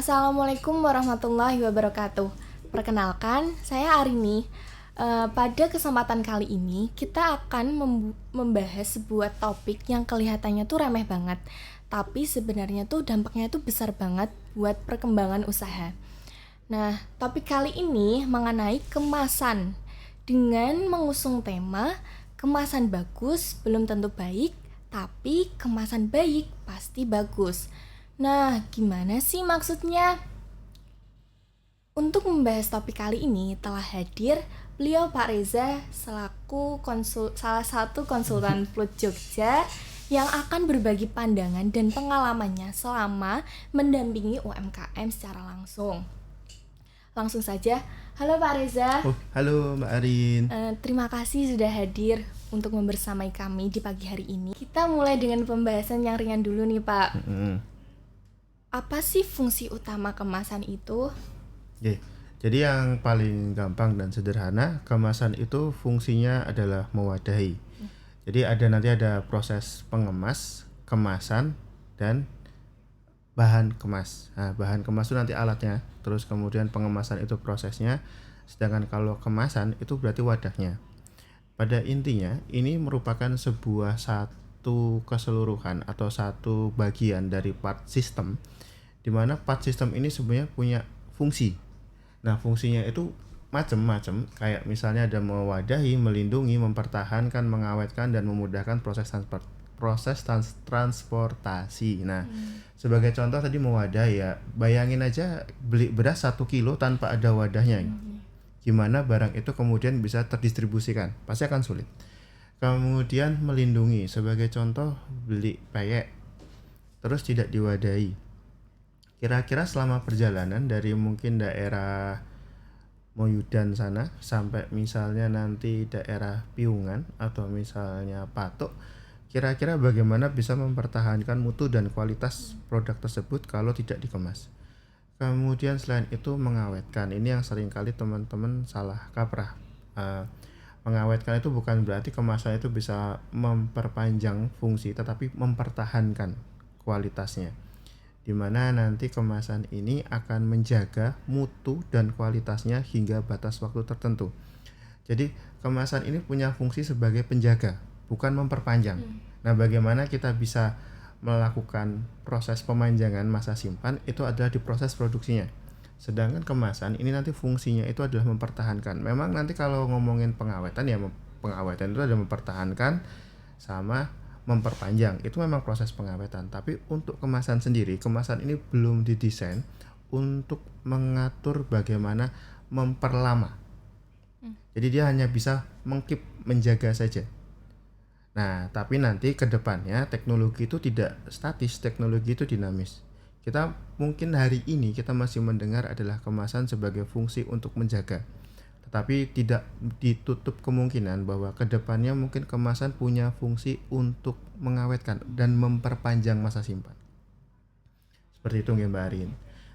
Assalamualaikum warahmatullahi wabarakatuh. Perkenalkan, saya Arini. Pada kesempatan kali ini, kita akan membahas sebuah topik yang kelihatannya tuh remeh banget, tapi sebenarnya tuh dampaknya tuh besar banget buat perkembangan usaha. Nah, topik kali ini mengenai kemasan dengan mengusung tema kemasan bagus belum tentu baik, tapi kemasan baik pasti bagus. Nah, gimana sih maksudnya? Untuk membahas topik kali ini telah hadir beliau Pak Reza selaku salah satu konsultan Plut Jogja yang akan berbagi pandangan dan pengalamannya selama mendampingi UMKM secara langsung. Langsung saja, halo Pak Reza. Halo Mbak Arin. Terima kasih sudah hadir untuk membersamai kami di pagi hari ini. Kita mulai dengan pembahasan yang ringan dulu nih Pak. Apa sih fungsi utama kemasan itu? Jadi yang paling gampang dan sederhana, kemasan itu fungsinya adalah mewadahi. Jadi nanti ada proses pengemas, kemasan, dan bahan kemas. Nah, bahan kemas itu nanti alatnya, terus kemudian pengemasan itu prosesnya, sedangkan kalau kemasan itu berarti wadahnya. Pada intinya, ini merupakan sebuah satu keseluruhan atau satu bagian dari part sistem, di mana part sistem ini sebenarnya punya fungsi. Nah, fungsinya itu macam-macam, kayak misalnya ada mewadahi, melindungi, mempertahankan, mengawetkan, dan memudahkan proses transportasi. Nah, sebagai contoh tadi mewadahi ya, bayangin aja beli beras 1 kilo tanpa ada wadahnya. Gimana barang itu kemudian bisa terdistribusikan? Pasti akan sulit. Kemudian melindungi, sebagai contoh beli peyek terus tidak diwadahi. Kira-kira selama perjalanan dari mungkin daerah Moyudan sana sampai misalnya nanti daerah Piungan atau misalnya Patok, kira-kira bagaimana bisa mempertahankan mutu dan kualitas produk tersebut kalau tidak dikemas. Kemudian selain itu mengawetkan, ini yang seringkali teman-teman salah kaprah. Mengawetkan itu bukan berarti kemasan itu bisa memperpanjang fungsi, tetapi mempertahankan kualitasnya, di mana nanti kemasan ini akan menjaga mutu dan kualitasnya hingga batas waktu tertentu. Jadi kemasan ini punya fungsi sebagai penjaga, bukan memperpanjang. Nah, bagaimana kita bisa melakukan proses pemanjangan masa simpan itu adalah di proses produksinya. Sedangkan kemasan ini nanti fungsinya itu adalah mempertahankan. Memang nanti kalau ngomongin pengawetan ya, pengawetan itu ada mempertahankan sama memperpanjang, itu memang proses pengawetan. Tapi untuk kemasan sendiri, kemasan ini belum didesain untuk mengatur bagaimana memperlama. Jadi dia hanya bisa menjaga saja. Nah, tapi nanti ke depannya teknologi itu tidak statis, teknologi itu dinamis. Kita mungkin hari ini kita masih mendengar adalah kemasan sebagai fungsi untuk menjaga. Tapi tidak ditutup kemungkinan bahwa kedepannya mungkin kemasan punya fungsi untuk mengawetkan dan memperpanjang masa simpan. Seperti itu Mbak Arin.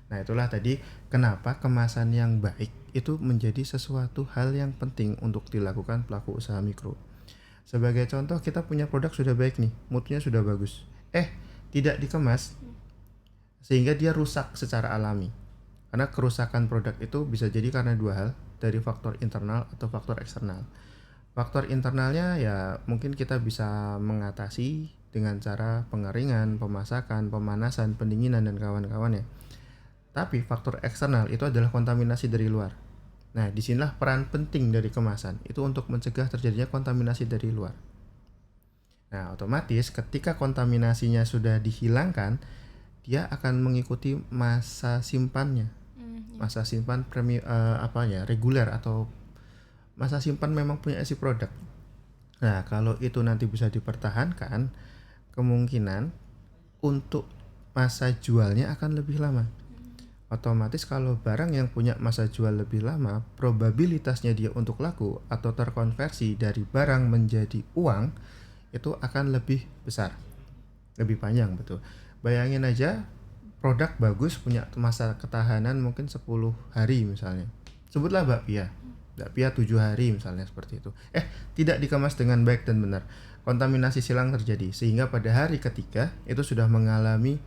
Nah, itulah tadi kenapa kemasan yang baik itu menjadi sesuatu hal yang penting untuk dilakukan pelaku usaha mikro. Sebagai contoh, kita punya produk sudah baik nih, mutunya sudah bagus. Tidak dikemas sehingga dia rusak secara alami. Karena kerusakan produk itu bisa jadi karena dua hal, dari faktor internal atau faktor eksternal. Faktor internalnya ya mungkin kita bisa mengatasi dengan cara pengeringan, pemasakan, pemanasan, pendinginan, dan kawan-kawannya. Tapi faktor eksternal itu adalah kontaminasi dari luar. Nah, disinilah peran penting dari kemasan, itu untuk mencegah terjadinya kontaminasi dari luar. Nah, otomatis ketika kontaminasinya sudah dihilangkan, dia akan mengikuti masa simpannya. Masa simpan reguler atau masa simpan memang punya isi produk. Nah, kalau itu nanti bisa dipertahankan, kemungkinan untuk masa jualnya akan lebih lama. Otomatis kalau barang yang punya masa jual lebih lama, probabilitasnya dia untuk laku atau terkonversi dari barang menjadi uang itu akan lebih besar, lebih panjang, betul. Bayangin aja, produk bagus punya masa ketahanan mungkin 10 hari misalnya. Sebutlah bakpia 7 hari misalnya, seperti itu. Tidak dikemas dengan baik dan benar. Kontaminasi silang terjadi sehingga pada hari ketiga itu sudah mengalami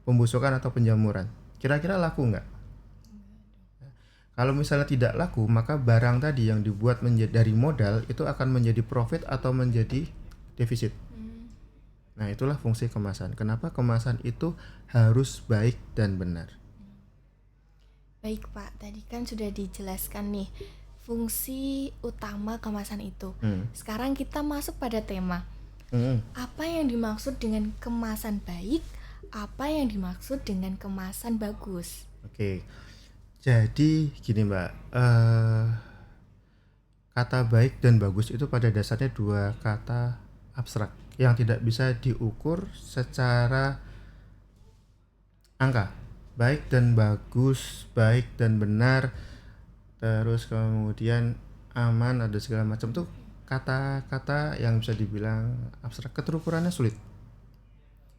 pembusukan atau penjamuran. kira-kira laku nggak? Kalau misalnya tidak laku, maka barang tadi yang dibuat dari modal itu akan menjadi profit atau menjadi defisit. Nah, itulah fungsi kemasan. Kenapa kemasan itu harus baik dan benar? Baik Pak, tadi kan sudah dijelaskan nih fungsi utama kemasan itu. Sekarang kita masuk pada tema. Apa yang dimaksud dengan kemasan baik? Apa yang dimaksud dengan kemasan bagus? Oke. Jadi gini Mbak, kata baik dan bagus itu pada dasarnya dua kata abstrak yang tidak bisa diukur secara angka. Baik dan bagus, baik dan benar, terus kemudian aman, ada segala macam tuh kata-kata yang bisa dibilang abstrak, keterukurannya sulit.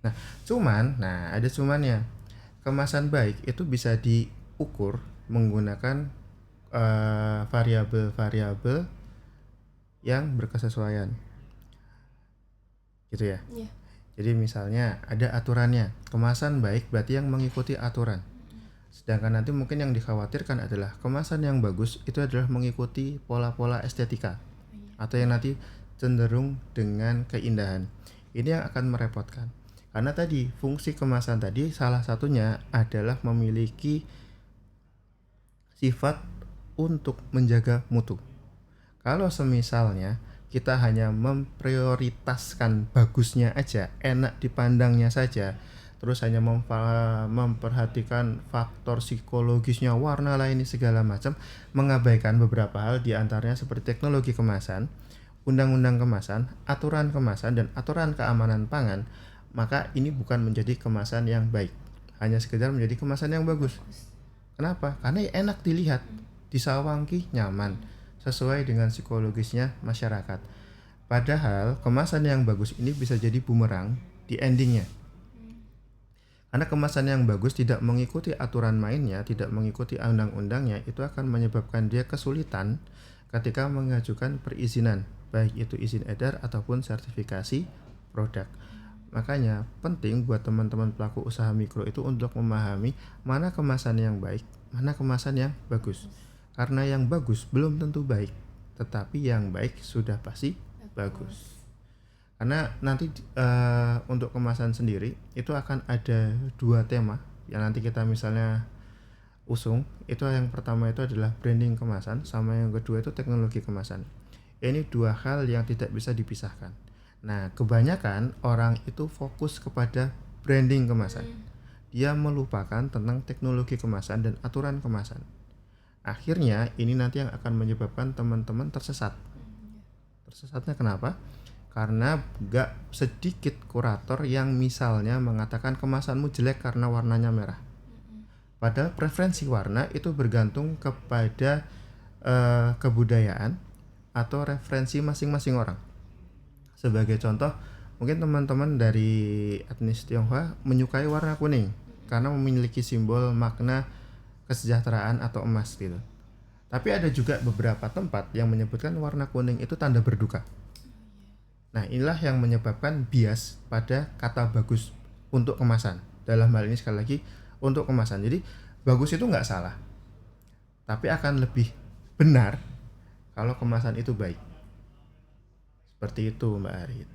Nah, ada cumannya. Kemasan baik itu bisa diukur menggunakan variabel-variabel yang berkesesuaian, gitu ya. Iya. Jadi misalnya ada aturannya, kemasan baik berarti yang mengikuti aturan. Sedangkan nanti mungkin yang dikhawatirkan adalah kemasan yang bagus itu adalah mengikuti pola-pola estetika atau yang nanti cenderung dengan keindahan. Ini yang akan merepotkan. Karena tadi fungsi kemasan tadi salah satunya adalah memiliki sifat untuk menjaga mutu. Kalau semisalnya kita hanya memprioritaskan bagusnya aja, enak dipandangnya saja, terus hanya memperhatikan faktor psikologisnya, warna lah ini segala macam, mengabaikan beberapa hal diantaranya seperti teknologi kemasan, undang-undang kemasan, aturan kemasan, dan aturan keamanan pangan, maka ini bukan menjadi kemasan yang baik, hanya sekedar menjadi kemasan yang bagus. Kenapa? Karena enak dilihat, disawangki nyaman, sesuai dengan psikologisnya masyarakat. Padahal kemasan yang bagus ini bisa jadi bumerang di endingnya. Karena kemasan yang bagus tidak mengikuti aturan mainnya, tidak mengikuti undang-undangnya, itu akan menyebabkan dia kesulitan ketika mengajukan perizinan, baik itu izin edar ataupun sertifikasi produk. Makanya penting buat teman-teman pelaku usaha mikro itu untuk memahami mana kemasan yang baik, mana kemasan yang bagus. Karena yang bagus belum tentu baik, tetapi yang baik sudah pasti bagus. Karena nanti untuk kemasan sendiri itu akan ada dua tema yang nanti kita misalnya usung. Itu yang pertama itu adalah branding kemasan, sama yang kedua itu teknologi kemasan. Ini dua hal yang tidak bisa dipisahkan. Nah, kebanyakan orang itu fokus kepada branding kemasan. Dia melupakan tentang teknologi kemasan dan aturan kemasan. Akhirnya ini nanti yang akan menyebabkan teman-teman tersesat. Tersesatnya kenapa? Karena gak sedikit kurator yang misalnya mengatakan kemasanmu jelek karena warnanya merah. Padahal preferensi warna itu bergantung kepada kebudayaan atau referensi masing-masing orang. Sebagai contoh, mungkin teman-teman dari etnis Tionghoa menyukai warna kuning karena memiliki simbol makna kesejahteraan atau emas gitu. Tapi ada juga beberapa tempat yang menyebutkan warna kuning itu tanda berduka. Nah, inilah yang menyebabkan bias pada kata bagus untuk kemasan. Dalam hal ini sekali lagi untuk kemasan. Jadi bagus itu nggak salah, tapi akan lebih benar kalau kemasan itu baik. Seperti itu Mbak Arin.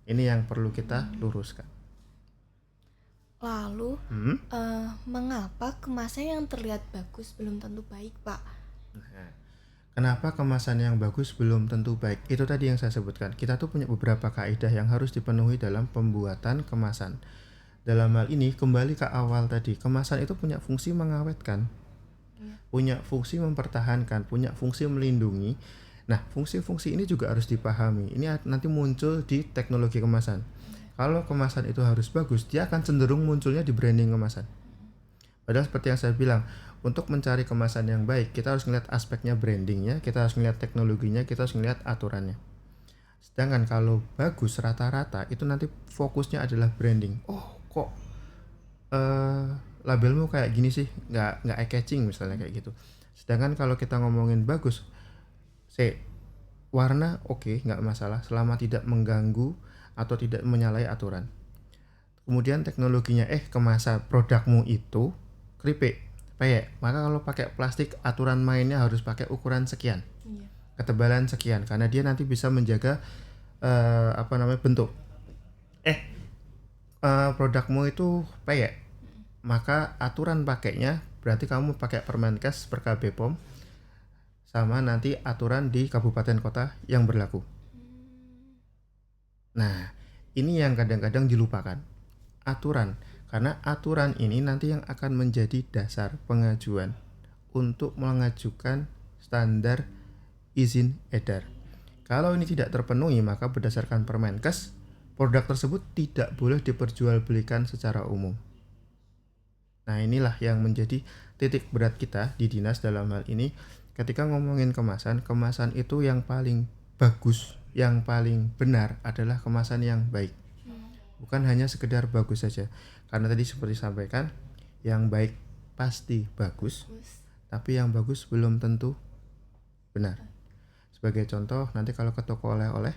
Ini yang perlu kita luruskan. Lalu mengapa kemasan yang terlihat bagus belum tentu baik, Pak? Nah, kenapa kemasan yang bagus belum tentu baik? Itu tadi yang saya sebutkan. Kita tuh punya beberapa kaidah yang harus dipenuhi dalam pembuatan kemasan. Dalam hal ini kembali ke awal tadi, kemasan itu punya fungsi mengawetkan, punya fungsi mempertahankan, punya fungsi melindungi. Nah, fungsi-fungsi ini juga harus dipahami. Ini nanti muncul di teknologi kemasan. Kalau kemasan itu harus bagus, dia akan cenderung munculnya di branding kemasan. Padahal seperti yang saya bilang, untuk mencari kemasan yang baik, kita harus melihat aspeknya brandingnya, kita harus melihat teknologinya, kita harus melihat aturannya. Sedangkan kalau bagus rata-rata, itu nanti fokusnya adalah branding. Oh, kok labelmu kayak gini sih, nggak eye-catching misalnya kayak gitu. Sedangkan kalau kita ngomongin bagus, warna oke, nggak masalah selama tidak mengganggu atau tidak menyalahi aturan. Kemudian teknologinya kemasan produkmu itu keripik, peyek, maka kalau pakai plastik aturan mainnya harus pakai ukuran sekian, Iya. ketebalan sekian, karena dia nanti bisa menjaga bentuk. Produkmu itu peyek, maka aturan pakainya berarti kamu pakai Permenkes per KB POM sama nanti aturan di kabupaten kota yang berlaku. Nah, ini yang kadang-kadang dilupakan. Aturan, karena aturan ini nanti yang akan menjadi dasar pengajuan untuk mengajukan standar izin edar. Kalau ini tidak terpenuhi, maka berdasarkan Permenkes, produk tersebut tidak boleh diperjualbelikan secara umum. Nah, inilah yang menjadi titik berat kita di dinas dalam hal ini. Ketika ngomongin kemasan itu yang paling bagus, yang paling benar adalah kemasan yang baik. Bukan hanya sekedar bagus saja. Karena tadi seperti sampaikan, yang baik pasti bagus, tapi yang bagus belum tentu benar. Sebagai contoh, nanti kalau ke toko oleh-oleh,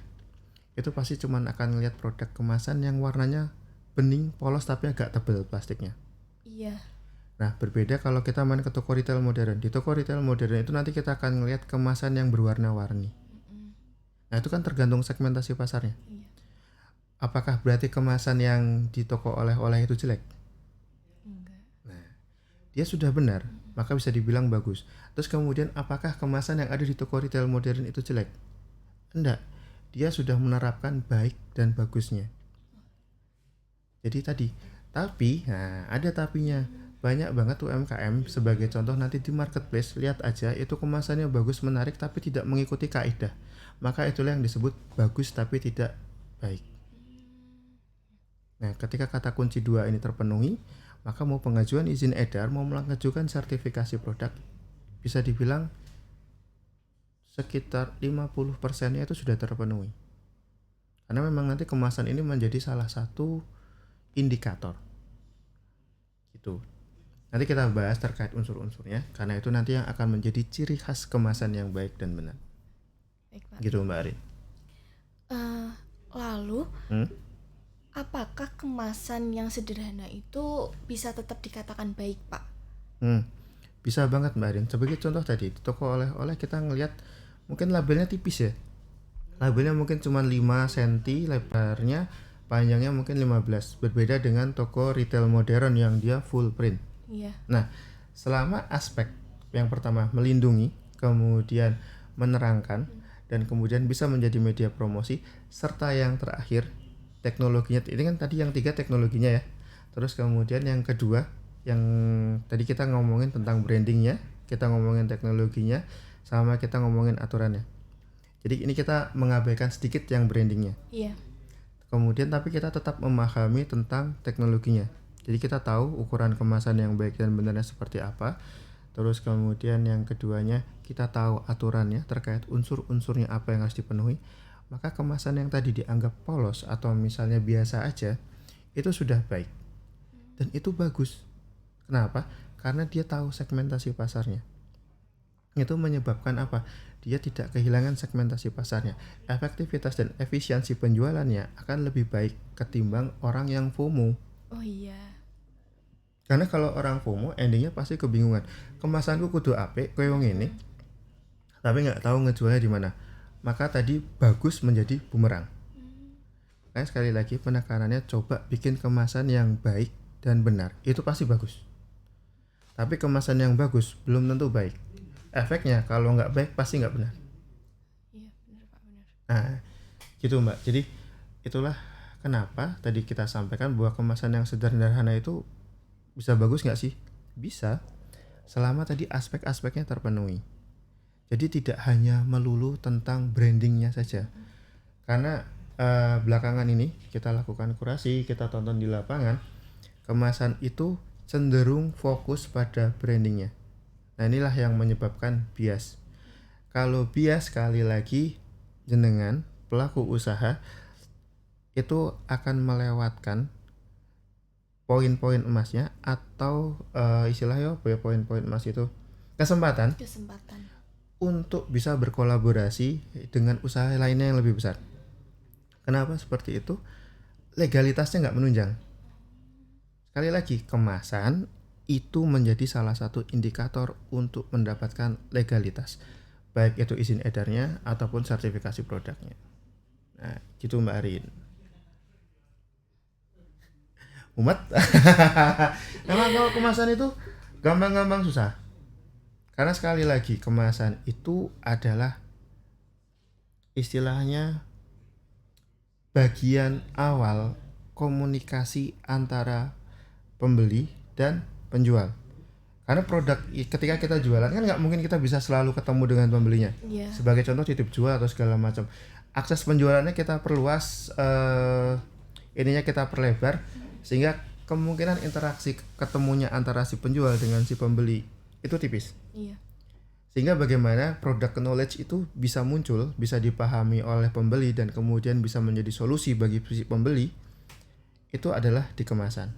itu pasti cuma akan ngelihat produk kemasan yang warnanya bening, polos tapi agak tebal plastiknya. Iya. Nah, berbeda kalau kita main ke toko retail modern. Di toko retail modern itu nanti kita akan ngelihat kemasan yang berwarna-warni. Nah, itu kan tergantung segmentasi pasarnya. Iya. Apakah berarti kemasan yang di toko oleh-oleh itu jelek? Enggak. Nah, dia sudah benar, maka bisa dibilang bagus. Terus kemudian apakah kemasan yang ada di toko retail modern itu jelek? Enggak. Dia sudah menerapkan baik dan bagusnya. Jadi tadi, nah ada tapinya. Banyak banget UMKM sebagai contoh nanti di marketplace, lihat aja itu kemasannya bagus, menarik tapi tidak mengikuti kaidah. Maka itulah yang disebut bagus tapi tidak baik. Nah, ketika kata kunci 2 ini terpenuhi, maka mau pengajuan izin edar, mau mengajukan sertifikasi produk, bisa dibilang sekitar 50%-nya itu sudah terpenuhi. Karena memang nanti kemasan ini menjadi salah satu indikator. Gitu. Nanti kita bahas terkait unsur-unsurnya, karena itu nanti yang akan menjadi ciri khas kemasan yang baik dan benar. Baik, Pak. Gitu, Mbak Arin. Lalu apakah kemasan yang sederhana itu bisa tetap dikatakan baik, Pak? Bisa banget, Mbak Arin. Sebagai contoh tadi, di toko oleh-oleh kita ngelihat mungkin labelnya tipis ya. Labelnya mungkin cuma 5 cm lebarnya, panjangnya mungkin 15. Berbeda dengan toko retail modern yang dia full print. Iya. Nah, selama aspek yang pertama melindungi, kemudian menerangkan, dan kemudian bisa menjadi media promosi, serta yang terakhir teknologinya. Ini kan tadi yang 3 teknologinya ya. Terus kemudian yang kedua, yang tadi kita ngomongin tentang brandingnya, kita ngomongin teknologinya, sama kita ngomongin aturannya. Jadi ini kita mengabaikan sedikit yang brandingnya. Iya. Kemudian tapi kita tetap memahami tentang teknologinya. Jadi kita tahu ukuran kemasan yang baik dan benarnya seperti apa. Terus kemudian yang keduanya, kita tahu aturannya terkait unsur-unsurnya apa yang harus dipenuhi. Maka kemasan yang tadi dianggap polos atau misalnya biasa aja, itu sudah baik. Dan itu bagus. Kenapa? Karena dia tahu segmentasi pasarnya. Itu menyebabkan apa? Dia tidak kehilangan segmentasi pasarnya. Efektivitas dan efisiensi penjualannya akan lebih baik ketimbang orang yang FOMO. Oh iya. Karena kalau orang FOMO endingnya pasti kebingungan. Kemasanku kudu apik koyo ngene, tapi nggak tahu ngejualnya di mana. Maka tadi bagus menjadi bumerang. Nah, sekali lagi penekanannya, coba bikin kemasan yang baik dan benar. Itu pasti bagus. Tapi kemasan yang bagus belum tentu baik. Efeknya kalau nggak baik pasti nggak benar. Iya, benar Pak, benar. Nah, gitu Mbak. Jadi itulah kenapa tadi kita sampaikan bahwa kemasan yang sederhana itu bisa bagus nggak sih? Bisa, selama tadi aspek-aspeknya terpenuhi. Jadi tidak hanya melulu tentang brandingnya saja. Karena belakangan ini kita lakukan kurasi, kita tonton di lapangan, kemasan itu cenderung fokus pada brandingnya. Nah, inilah yang menyebabkan bias. Kalau bias, sekali lagi jenengan pelaku usaha itu akan melewatkan poin-poin emasnya, atau istilahnya apa ya poin-poin emas itu, kesempatan untuk bisa berkolaborasi dengan usaha lainnya yang lebih besar. Kenapa seperti itu? Legalitasnya nggak menunjang. Sekali lagi, kemasan itu menjadi salah satu indikator untuk mendapatkan legalitas, baik itu izin edarnya ataupun sertifikasi produknya. Nah, gitu Mbak Arin. Umat. Emang kalau kemasan itu gampang-gampang susah. Karena sekali lagi kemasan itu adalah istilahnya bagian awal komunikasi antara pembeli dan penjual. Karena produk ketika kita jualan kan nggak mungkin kita bisa selalu ketemu dengan pembelinya. Iya. Sebagai contoh titip jual atau segala macam. Akses penjualannya kita perluas, ininya kita perlebar, sehingga kemungkinan interaksi ketemunya antara si penjual dengan si pembeli itu tipis. Iya. Sehingga bagaimana product knowledge itu bisa muncul, bisa dipahami oleh pembeli dan kemudian bisa menjadi solusi bagi si pembeli, itu adalah di kemasan.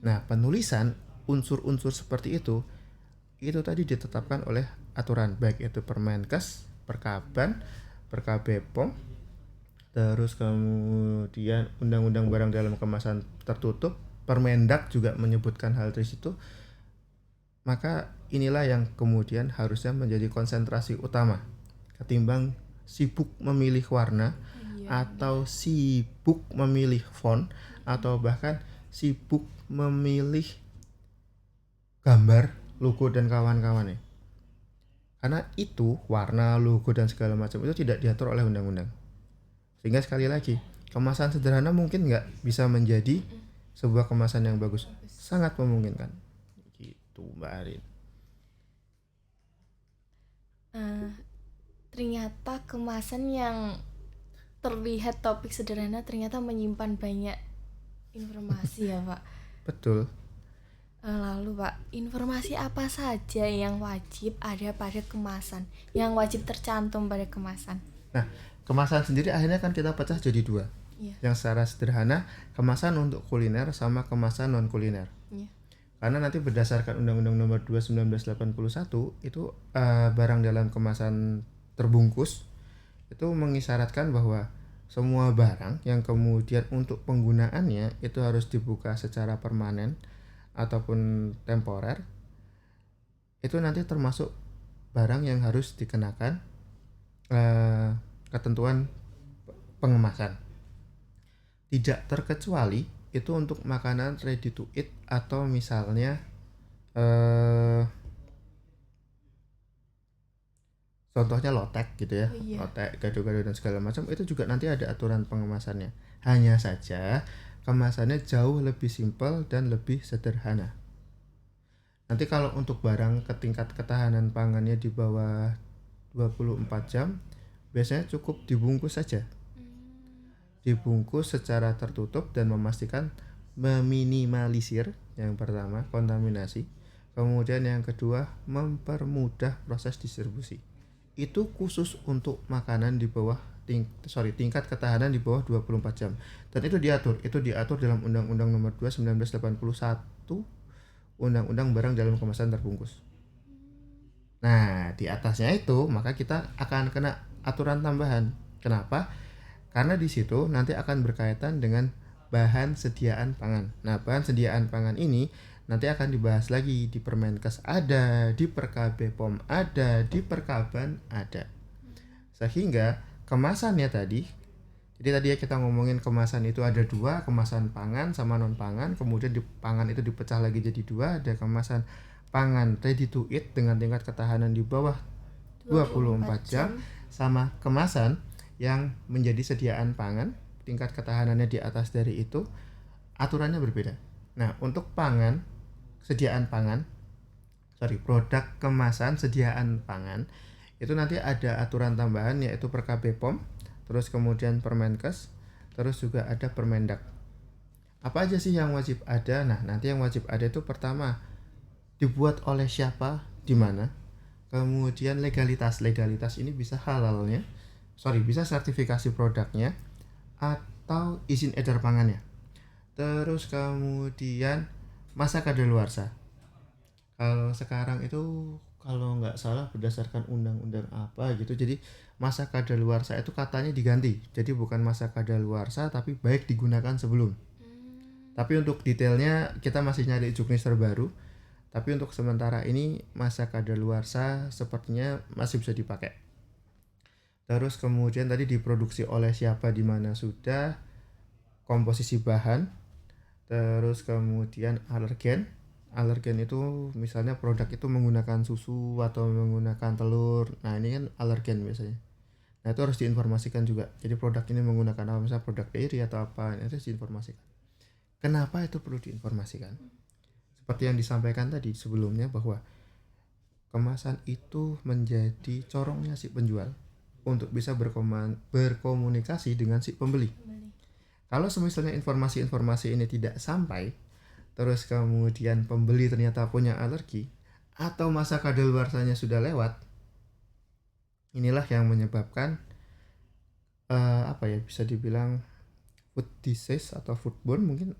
Nah, penulisan unsur-unsur seperti itu tadi ditetapkan oleh aturan, baik itu Permenkes, Perkaban, Perkabepom, terus kemudian Undang-Undang Barang dalam Kemasan Tertutup, Permendak juga menyebutkan hal di situ. Maka inilah yang kemudian harusnya menjadi konsentrasi utama ketimbang sibuk memilih warna atau sibuk memilih font atau bahkan sibuk memilih gambar, logo dan kawan-kawannya. Karena itu warna, logo dan segala macam itu tidak diatur oleh undang-undang. Sehingga sekali lagi kemasan sederhana mungkin nggak bisa menjadi sebuah kemasan yang bagus. Sangat memungkinkan. Gitu Mbak Arin. Ternyata kemasan yang terlihat topik sederhana ternyata menyimpan banyak informasi ya Pak. Betul. Lalu Pak, informasi apa saja yang wajib ada pada kemasan, yang wajib tercantum pada kemasan? Nah, kemasan sendiri akhirnya kan kita pecah jadi dua. Iya. Yang secara sederhana kemasan untuk kuliner sama kemasan non kuliner. Iya. Karena nanti berdasarkan Undang-Undang Nomor 2 1981 itu barang dalam kemasan terbungkus itu mengisyaratkan bahwa semua barang yang kemudian untuk penggunaannya itu harus dibuka secara permanen ataupun temporer, itu nanti termasuk barang yang harus dikenakan ketentuan pengemasan. Tidak terkecuali itu untuk makanan ready to eat atau misalnya contohnya lotek gitu ya. Oh, iya. Lotek, gado-gado dan segala macam itu juga nanti ada aturan pengemasannya. Hanya saja kemasannya jauh lebih simpel dan lebih sederhana. Nanti kalau untuk barang ke tingkat ketahanan pangannya di bawah 24 jam biasanya cukup dibungkus saja. Dibungkus secara tertutup dan memastikan meminimalisir yang pertama kontaminasi, kemudian yang kedua mempermudah proses distribusi. Itu khusus untuk makanan di bawah tingkat ketahanan di bawah 24 jam. Dan itu diatur dalam Undang-Undang Nomor 2 1981, Undang-Undang Barang dalam Kemasan Terbungkus. Nah, di atasnya itu maka kita akan kena aturan tambahan. Kenapa? Karena di situ nanti akan berkaitan dengan bahan sediaan pangan. Nah, bahan sediaan pangan ini nanti akan dibahas lagi di Permenkes ada, di Perkabepom ada, di Perkaban ada. Sehingga kemasannya tadi, jadi tadi ya kita ngomongin kemasan itu ada dua, kemasan pangan sama non pangan, kemudian di pangan itu dipecah lagi jadi dua, ada kemasan pangan ready to eat dengan tingkat ketahanan di bawah 24 jam, sama kemasan yang menjadi sediaan pangan, tingkat ketahanannya di atas dari itu, aturannya berbeda. Nah, untuk produk kemasan sediaan pangan, itu nanti ada aturan tambahan yaitu Perkabepom, terus kemudian Permenkes, terus juga ada Permendak. Apa aja sih yang wajib ada? Nah, nanti yang wajib ada itu pertama, dibuat oleh siapa, di mana, kemudian legalitas ini bisa bisa sertifikasi produknya atau izin edar pangannya. Terus kemudian masa kadaluarsa. Kalau sekarang itu kalau nggak salah berdasarkan undang-undang apa gitu, jadi masa kadaluarsa itu katanya diganti, jadi bukan masa kadaluarsa tapi baik digunakan sebelum. Tapi untuk detailnya kita masih nyari juknis terbaru. Tapi untuk sementara ini masa kadaluarsa sepertinya masih bisa dipakai. Terus kemudian tadi diproduksi oleh siapa, di mana sudah, komposisi bahan, terus kemudian alergen. Alergen itu misalnya produk itu menggunakan susu atau menggunakan telur. Nah, ini kan alergen biasanya. Nah, itu harus diinformasikan juga. Jadi produk ini menggunakan apa, misalnya produk dairy atau apa, itu harus diinformasikan. Kenapa itu perlu diinformasikan? Seperti yang disampaikan tadi sebelumnya, bahwa kemasan itu menjadi corongnya si penjual untuk bisa berkomunikasi dengan si pembeli. Kalau misalnya informasi-informasi ini tidak sampai, terus kemudian pembeli ternyata punya alergi atau masa kadaluarsanya sudah lewat, inilah yang menyebabkan bisa dibilang food disease atau foodborne mungkin,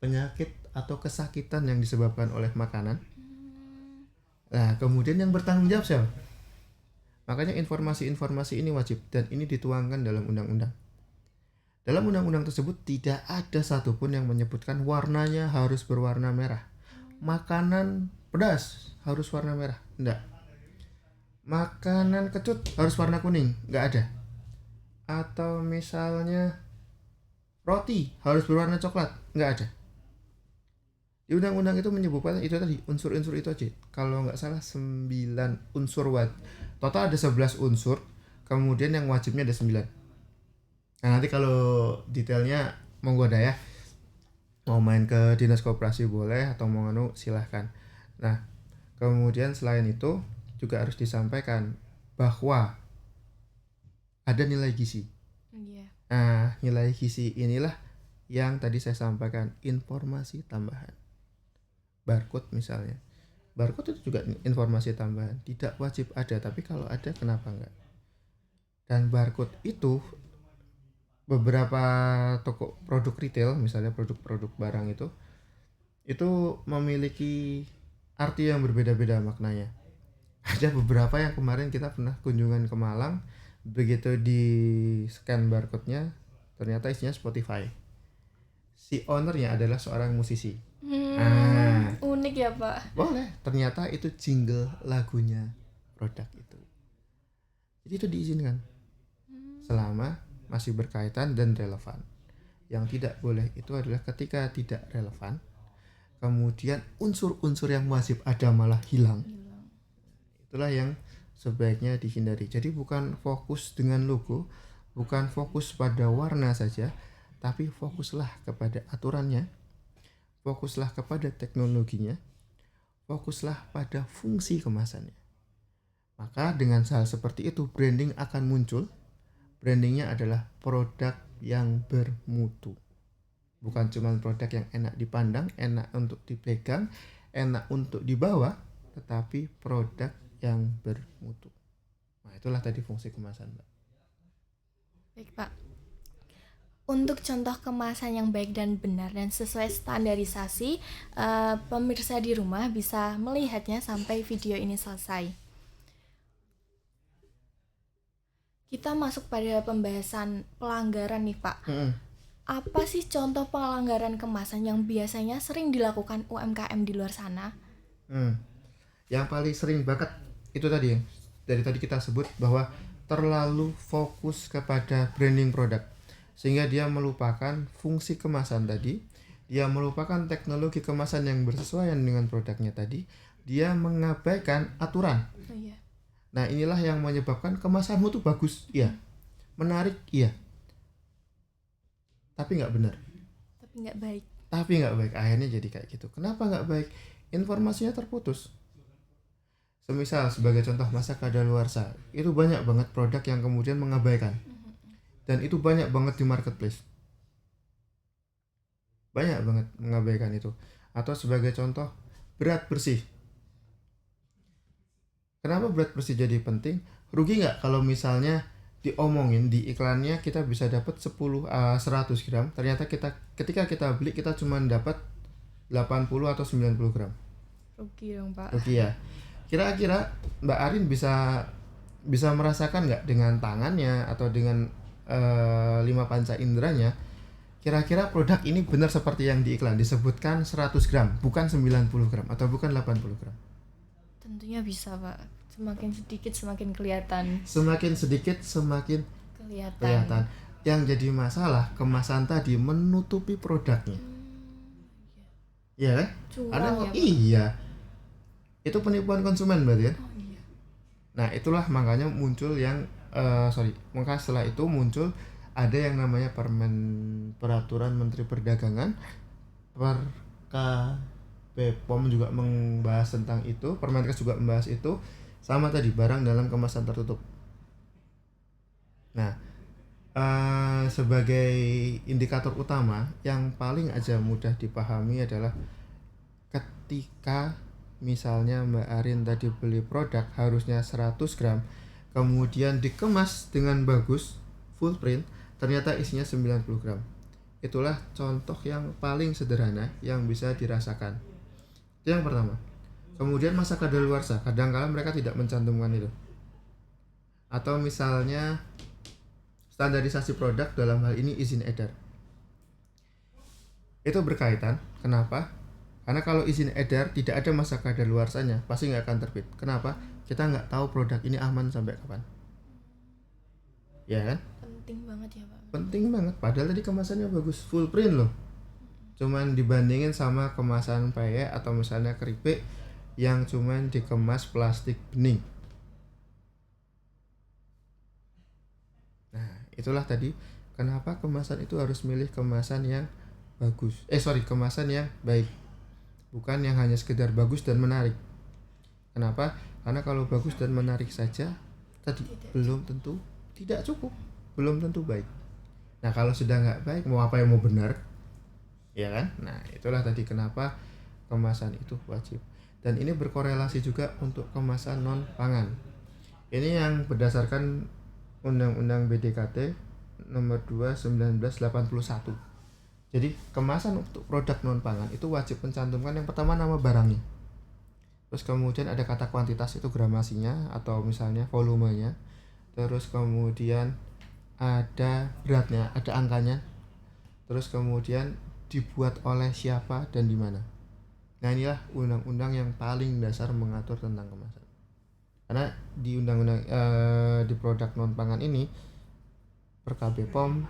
penyakit atau kesakitan yang disebabkan oleh makanan. Nah, kemudian yang bertanggung jawab siapa? Makanya informasi-informasi ini wajib, dan ini dituangkan dalam undang-undang. Dalam undang-undang tersebut tidak ada satupun yang menyebutkan warnanya harus berwarna merah. Makanan pedas harus warna merah, enggak. Makanan kecut harus warna kuning, enggak ada. Atau misalnya roti harus berwarna coklat, enggak ada. Di undang-undang itu menyebutkan itu tadi, unsur-unsur itu aja. Kalau nggak salah 9 unsur total ada 11 unsur, kemudian yang wajibnya ada 9. Nah, nanti kalau detailnya monggo dah ya. Mau main ke dinas koperasi boleh, atau mau silahkan. Nah, kemudian selain itu juga harus disampaikan bahwa ada nilai gizi. Nah, nilai gizi inilah yang tadi saya sampaikan, informasi tambahan. Barcode misalnya, barcode itu juga informasi tambahan, tidak wajib ada, tapi kalau ada kenapa enggak. Dan barcode itu beberapa toko produk retail, misalnya produk-produk barang itu memiliki arti yang berbeda-beda maknanya. Ada beberapa yang kemarin kita pernah kunjungan ke Malang, begitu di scan barcode-nya ternyata isinya Spotify. Si ownernya adalah seorang musisi. Unik ya Pak. Boleh, ternyata itu jingle lagunya produk itu. Jadi itu diizinkan selama masih berkaitan dan relevan. Yang tidak boleh itu adalah ketika tidak relevan, kemudian unsur-unsur yang wajib ada malah hilang. Itulah yang sebaiknya dihindari. Jadi bukan fokus dengan logo, bukan fokus pada warna saja, tapi fokuslah kepada aturannya, fokuslah kepada teknologinya, fokuslah pada fungsi kemasannya. Maka dengan hal seperti itu, branding akan muncul. Brandingnya adalah produk yang bermutu. Bukan cuma produk yang enak dipandang, enak untuk dipegang, enak untuk dibawa, tetapi produk yang bermutu. Nah, itulah tadi fungsi kemasan, Mbak. Baik, Pak. Untuk contoh kemasan yang baik dan benar dan sesuai standarisasi, pemirsa di rumah bisa melihatnya sampai video ini selesai. Kita masuk pada pembahasan pelanggaran nih, Pak. Apa sih contoh pelanggaran kemasan yang biasanya sering dilakukan UMKM di luar sana? Yang paling sering banget itu tadi, dari tadi kita sebut bahwa terlalu fokus kepada branding produk, sehingga dia melupakan fungsi kemasan tadi, dia melupakan teknologi kemasan yang bersesuaian dengan produknya tadi, dia mengabaikan aturan. Nah, inilah yang menyebabkan kemasanmu tuh bagus, iya, menarik, iya, tapi nggak benar, tapi nggak baik, akhirnya jadi kayak gitu. Kenapa nggak baik? Informasinya terputus. Semisal sebagai contoh masa kadaluarsa, itu banyak banget produk yang kemudian mengabaikan. Dan itu banyak banget di marketplace. Banyak banget mengabaikan itu. Atau sebagai contoh, berat bersih. Kenapa berat bersih jadi penting? Rugi nggak kalau misalnya diomongin di iklannya kita bisa dapat 100 gram, ternyata ketika kita beli kita cuma dapat 80 atau 90 gram. Rugi dong, Pak. Rugi ya. Kira-kira Mbak Arin bisa merasakan nggak dengan tangannya atau dengan 5 panca inderanya, kira-kira produk ini benar seperti yang di iklan disebutkan 100 gram, bukan 90 gram atau bukan 80 gram? Tentunya bisa, Pak. Semakin sedikit semakin kelihatan. Semakin sedikit semakin Kelihatan. kelihatan. Yang jadi masalah kemasan tadi menutupi produknya. Iya kan? Karena Curang ya, Pak. iya. Itu penipuan konsumen berarti kan? Oh iya. Nah, itulah makanya muncul yang maka setelah itu muncul ada yang namanya Peraturan Menteri Perdagangan, BPOM juga membahas tentang itu, Permenkes juga membahas itu, sama tadi barang dalam kemasan tertutup. Nah, sebagai indikator utama yang paling aja mudah dipahami adalah ketika misalnya Mbak Arin tadi beli produk harusnya 100 gram, kemudian dikemas dengan bagus, full print, ternyata isinya 90 gram. Itulah contoh yang paling sederhana yang bisa dirasakan. Itu yang pertama. Kemudian masa kadaluarsa, kadang-kala mereka tidak mencantumkan itu. Atau misalnya standarisasi produk, dalam hal ini izin edar. Itu berkaitan. Kenapa? Karena kalau izin edar tidak ada masa kadaluarsanya, pasti nggak akan terbit. Kenapa? Kita nggak tahu produk ini aman sampai kapan. Ya kan? Penting banget ya, Pak. Penting banget. Padahal tadi kemasannya bagus, full print loh. Cuman dibandingin sama kemasan peyek atau misalnya keripik yang cuman dikemas plastik bening. Nah, itulah tadi kenapa kemasan itu harus milih kemasan yang bagus. Kemasan yang baik. Bukan yang hanya sekedar bagus dan menarik. Kenapa? Karena kalau bagus dan menarik saja tadi belum tentu tidak cukup, belum tentu baik. Nah, kalau sudah nggak baik, mau apa yang mau benar, ya kan? Nah, itulah tadi kenapa kemasan itu wajib. Dan ini berkorelasi juga untuk kemasan non pangan. Ini yang berdasarkan Undang-Undang BDKT nomor 2 1981. Jadi kemasan untuk produk non pangan itu wajib mencantumkan yang pertama nama barangnya. Terus kemudian ada kata kuantitas, itu gramasinya atau misalnya volumenya. Terus kemudian ada beratnya, ada angkanya. Terus kemudian dibuat oleh siapa dan di mana. Nah, inilah undang-undang yang paling dasar mengatur tentang kemasan. Karena di undang-undang di produk non pangan ini BPOM,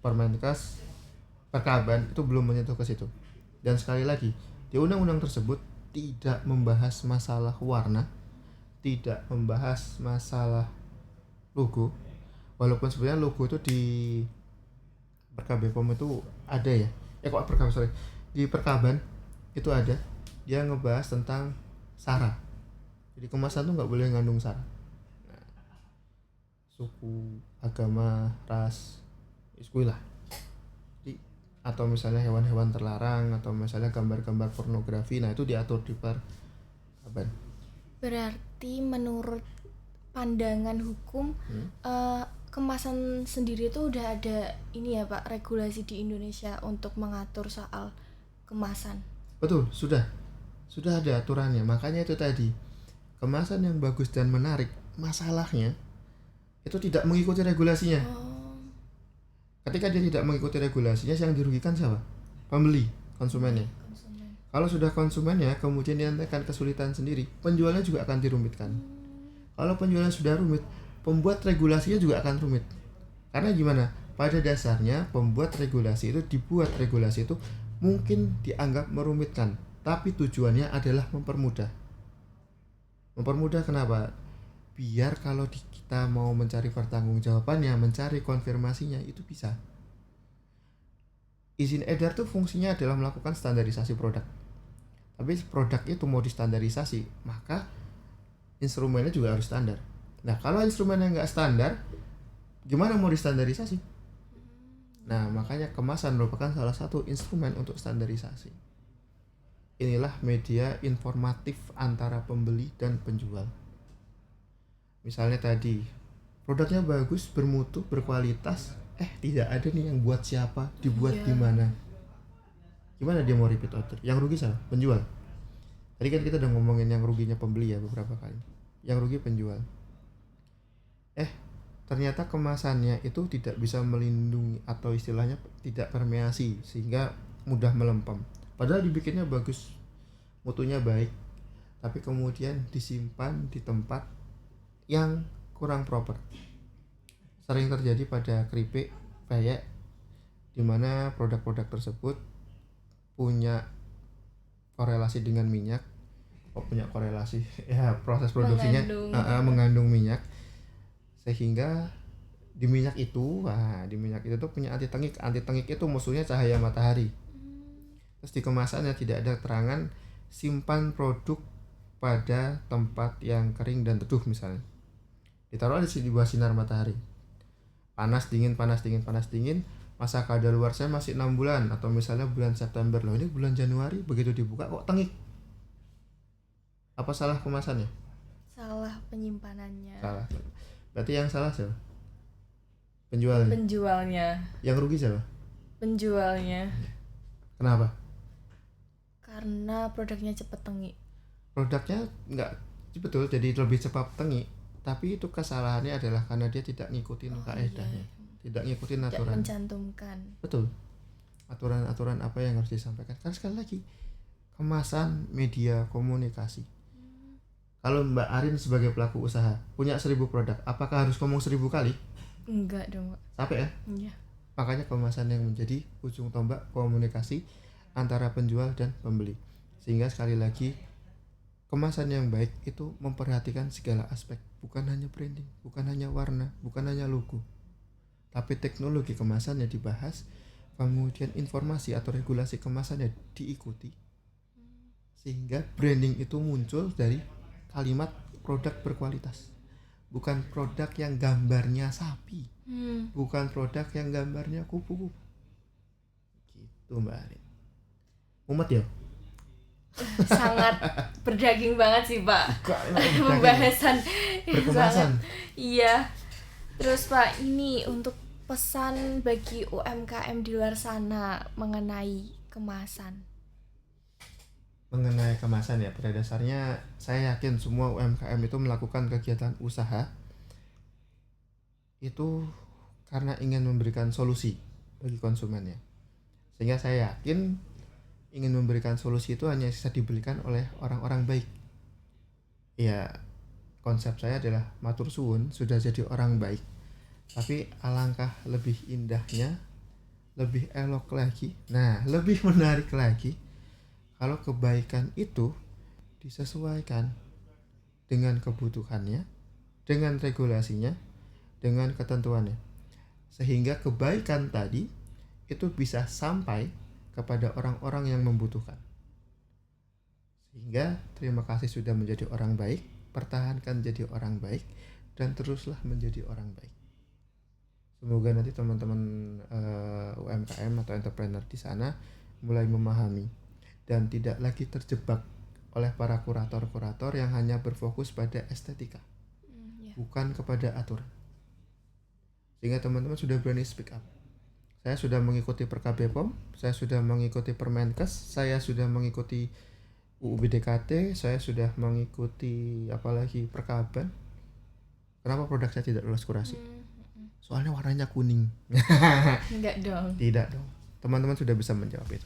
Permenkes, Perkaban itu belum menyentuh ke situ. Dan sekali lagi, di undang-undang tersebut tidak membahas masalah warna, tidak membahas masalah logo. Walaupun sebenarnya logo itu di BPOM itu ada ya. Di Perkaban itu ada. Dia ngebahas tentang SARA. Jadi kemasan tuh nggak boleh ngandung SARA. Nah, suku, agama, ras, iskulah. Atau misalnya hewan-hewan terlarang, atau misalnya gambar-gambar pornografi, nah itu diatur di Perkaban. Berarti menurut pandangan hukum kemasan sendiri itu udah ada ini ya, Pak, regulasi di Indonesia untuk mengatur soal kemasan. Betul, sudah ada aturannya. Makanya itu tadi, kemasan yang bagus dan menarik, masalahnya itu tidak mengikuti regulasinya. Ketika dia tidak mengikuti regulasinya, yang dirugikan siapa? Pembeli, konsumennya. Kalau sudah konsumennya, kemudian dia akan kesulitan sendiri, penjualnya juga akan dirumitkan. Kalau penjualnya sudah rumit, pembuat regulasinya juga akan rumit. Karena gimana? Pada dasarnya pembuat regulasi itu dibuat regulasi itu mungkin dianggap merumitkan, tapi tujuannya adalah mempermudah. Mempermudah kenapa? Biar kalau kita mau mencari pertanggungjawabannya, mencari konfirmasinya, itu bisa. Izin edar tuh fungsinya adalah melakukan standarisasi produk. Tapi produk itu mau distandarisasi, maka instrumennya juga harus standar. Nah, kalau instrumennya nggak standar, gimana mau distandarisasi? Nah, makanya kemasan merupakan salah satu instrumen untuk standarisasi. Inilah media informatif antara pembeli dan penjual. Misalnya tadi, produknya bagus, bermutu, berkualitas, tidak ada nih yang buat siapa, dibuat di mana. Gimana dia mau repeat order? Yang rugi siapa? Penjual. Tadi kan kita udah ngomongin yang ruginya pembeli ya beberapa kali. Yang rugi penjual. ternyata kemasannya itu tidak bisa melindungi atau istilahnya tidak permeasi sehingga mudah melempem. Padahal dibikinnya bagus, mutunya baik, tapi kemudian disimpan di tempat yang kurang proper. Sering terjadi pada keripik, peyek, di mana produk-produk tersebut punya korelasi dengan minyak. Punya korelasi ya, proses produksinya mengandung minyak, sehingga di minyak itu tuh punya anti tengik itu musuhnya cahaya matahari. Terus di kemasannya tidak ada terangan simpan produk pada tempat yang kering dan teduh, misalnya ditaruh di bawah sinar matahari, panas dingin, masa kadaluarsanya masih 6 bulan atau misalnya bulan September. Loh, ini bulan Januari begitu dibuka kok tengik. Apa salah kemasannya? Salah penyimpanannya. Salah. Berarti yang salah siapa? Penjualnya. Yang rugi siapa? Penjualnya. Kenapa? Karena produknya cepat tengik. Produknya enggak betul, jadi lebih cepat tengik, tapi itu kesalahannya adalah karena dia tidak ngikutin kaedahnya. Tidak ngikutin aturan. Tidak mencantumkan. Betul. Aturan-aturan apa yang harus disampaikan. Karena sekali lagi, kemasan media komunikasi. Kalau Mbak Arin sebagai pelaku usaha punya 1000 produk, apakah harus ngomong 1000 kali? Enggak dong, Pak. Capek ya? Iya. Makanya kemasan yang menjadi ujung tombak komunikasi antara penjual dan pembeli. Sehingga sekali lagi, kemasan yang baik itu memperhatikan segala aspek, bukan hanya branding, bukan hanya warna, bukan hanya logo, tapi teknologi kemasannya dibahas, kemudian informasi atau regulasi kemasannya diikuti, sehingga branding itu muncul dari kalimat produk berkualitas, bukan produk yang gambarnya sapi, bukan produk yang gambarnya kupu-kupu. Gitu Mbak Arin. Mumet ya? Sangat berdaging banget sih, Pak. Pembahasan berkemasan. Iya. Terus Pak, ini untuk pesan bagi UMKM di luar sana mengenai kemasan. Mengenai kemasan ya, pada dasarnya saya yakin semua UMKM itu melakukan kegiatan usaha itu karena ingin memberikan solusi bagi konsumennya. Sehingga saya yakin ingin memberikan solusi itu hanya bisa diberikan oleh orang-orang baik. Ya, konsep saya adalah matur suwun sudah jadi orang baik. Tapi alangkah lebih indahnya, lebih elok lagi, lebih menarik lagi kalau kebaikan itu disesuaikan dengan kebutuhannya, dengan regulasinya, dengan ketentuannya. Sehingga kebaikan tadi itu bisa sampai kepada orang-orang yang membutuhkan. Sehingga terima kasih sudah menjadi orang baik, pertahankan jadi orang baik, dan teruslah menjadi orang baik. Semoga nanti teman-teman UMKM atau entrepreneur di sana mulai memahami dan tidak lagi terjebak oleh para kurator-kurator yang hanya berfokus pada estetika, bukan kepada aturan. Sehingga teman-teman sudah berani speak up. Saya sudah mengikuti Perkab BPOM, saya sudah mengikuti Permenkes, saya sudah mengikuti UU BDKT, saya sudah mengikuti apalagi Perkaban. Kenapa produk saya tidak lolos kurasi? Soalnya warnanya kuning. Enggak dong. Tidak dong. Teman-teman sudah bisa menjawab itu.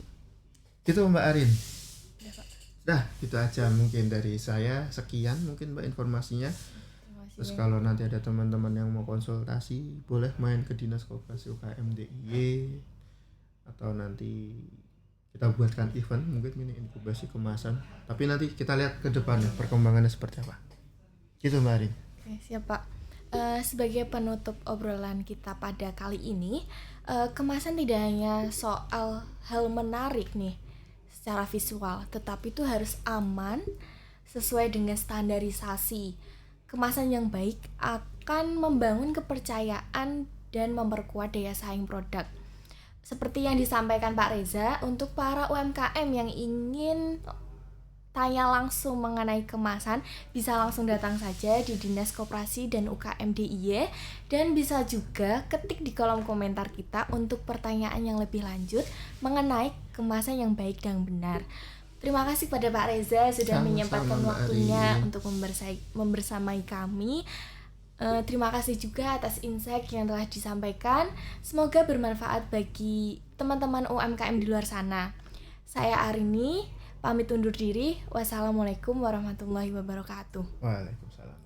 Gitu Mbak Arin. Ya, Pak. Dah, itu aja mungkin dari saya. Sekian mungkin Mbak informasinya. Terus kalau nanti ada teman-teman yang mau konsultasi, boleh main ke Dinas Koperasi UKM DIY, atau nanti kita buatkan event mungkin mini inkubasi kemasan. Tapi nanti kita lihat ke depannya perkembangannya seperti apa. Gitu Mbak Arin. Oke, siap Pak. Sebagai penutup obrolan kita pada kali ini, kemasan tidak hanya soal hal menarik nih secara visual, tetapi itu harus aman sesuai dengan standarisasi. Kemasan yang baik akan membangun kepercayaan dan memperkuat daya saing produk. Seperti yang disampaikan Pak Reza, untuk para UMKM yang ingin tanya langsung mengenai kemasan, bisa langsung datang saja di Dinas Koperasi dan UKM DIY, dan bisa juga ketik di kolom komentar kita untuk pertanyaan yang lebih lanjut mengenai kemasan yang baik dan benar. Terima kasih pada Pak Reza sudah menyempatkan waktunya untuk membersamai kami. Terima kasih juga atas insight yang telah disampaikan. Semoga bermanfaat bagi teman-teman UMKM di luar sana. Saya Arini, pamit undur diri. Wassalamualaikum warahmatullahi wabarakatuh. Waalaikumsalam.